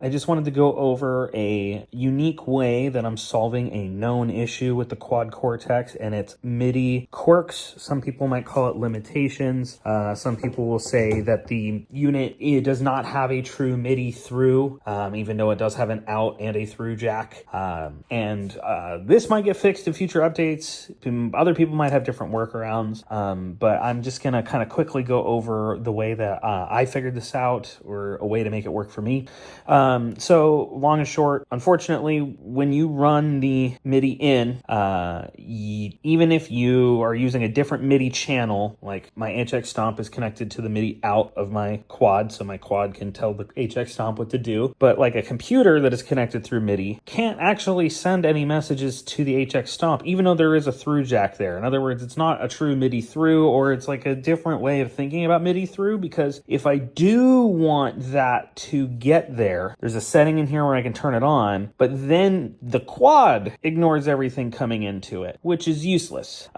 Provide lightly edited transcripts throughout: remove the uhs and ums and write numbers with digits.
I just wanted to go over a unique way that I'm solving a known issue with the Quad Cortex, and it's MIDI quirks. Some people might call it limitations. Some people will say that the unit, it does not have a true MIDI through, even though it does have an out and a through jack. This might get fixed in future updates. Other people might have different workarounds, but I'm just gonna kind of quickly go over the way that I figured this out, or a way to make it work for me. So long and short, unfortunately, when you run the MIDI in, even if you are using a different MIDI channel, like my HX Stomp is connected to the MIDI out of my quad, so my quad can tell the HX Stomp what to do, but like a computer that is connected through MIDI can't actually send any messages to the HX Stomp, even though there is a through jack there. In other words, it's not a true MIDI through, or it's like a different way of thinking about MIDI through, because if I do want that to get there, there's a setting in here where I can turn it on, but then the quad ignores everything coming into it, which is useless.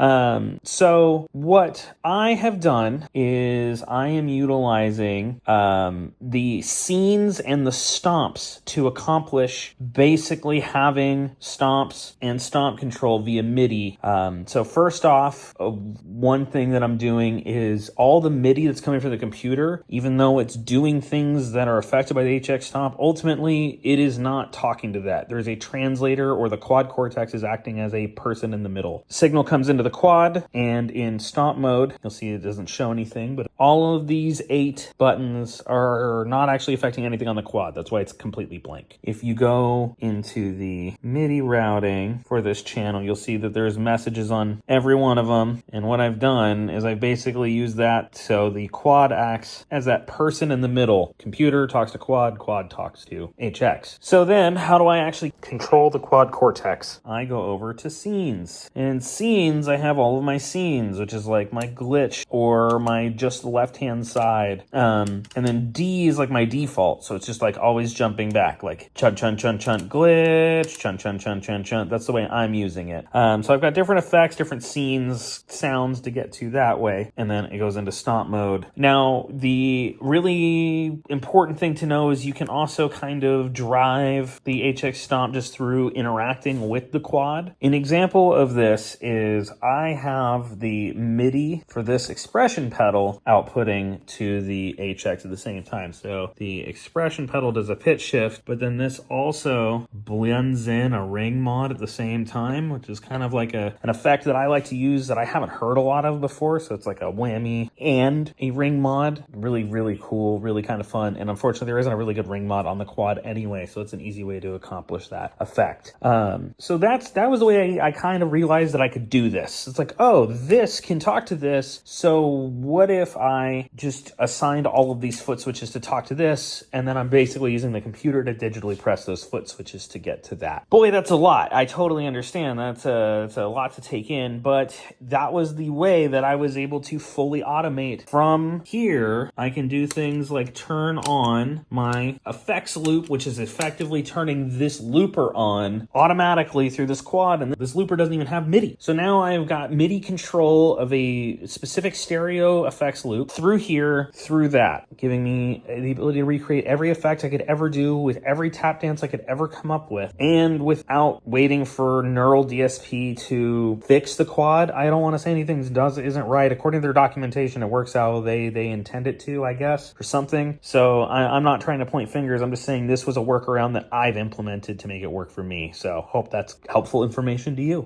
So what I have done is I am utilizing the scenes and the stomps to accomplish basically having stomps and stomp control via MIDI. So first off, one thing that I'm doing is all the MIDI that's coming from the computer, even though it's doing things that are affected by the HX Stomp, ultimately it is not talking to that. There's a translator, or the Quad Cortex is acting as a person in the middle. Signal comes into the quad, and in stomp mode, you'll see it doesn't show anything, but all of these 8 buttons are not actually affecting anything on the quad. That's why it's completely blank. If you go into the MIDI routing for this channel, you'll see that there's messages on every one of them, and what I've done is I basically used that so the quad acts as that person in the middle. Computer talks to quad, quad talks to HX. So then, how do I actually control the Quad Cortex? I go over to scenes. In scenes, I have all of my scenes, which is like my glitch or my just left-hand side. And then D is like my default, so it's just like always jumping back, like chunt, chunt, chunt, chunt, glitch, chunt, chunt, chunt, chunt, chunt. That's the way I'm using it. So I've got different effects, different scenes, sounds to get to that way, and then it goes into stomp mode. Now, the really important thing to know is you can also kind of drive the HX Stomp just through interacting with the quad. An example of this is I have the MIDI for this expression pedal outputting to the HX at the same time. So the expression pedal does a pitch shift, but then this also blends in a ring mod at the same time, which is kind of like an effect that I like to use that I haven't heard a lot of before. So it's like a whammy and a ring mod. Really, really cool, really kind of fun. And unfortunately, there isn't a really good ring mod on the quad anyway, so it's an easy way to accomplish that effect. So that was the way I kind of realized that I could do this. It's like, oh, this can talk to this, so what if I just assigned all of these foot switches to talk to this, and then I'm basically using the computer to digitally press those foot switches to get to that. Boy, that's a lot. I totally understand. It's a lot to take in, but that was the way that I was able to fully automate. From here, I can do things like turn on my effects loop, which is effectively turning this looper on automatically through this quad, and this looper doesn't even have MIDI. So now I've got MIDI control of a specific stereo effects loop through here, through that, giving me the ability to recreate every effect I could ever do with every tap dance I could ever come up with, and without waiting for Neural DSP to fix the quad. I don't want to say anything isn't right. According to their documentation, it works how they intend it to, I guess, or something. So I'm not trying to point fingers. I'm just saying this was a workaround that I've implemented to make it work for me. So hope that's helpful information to you.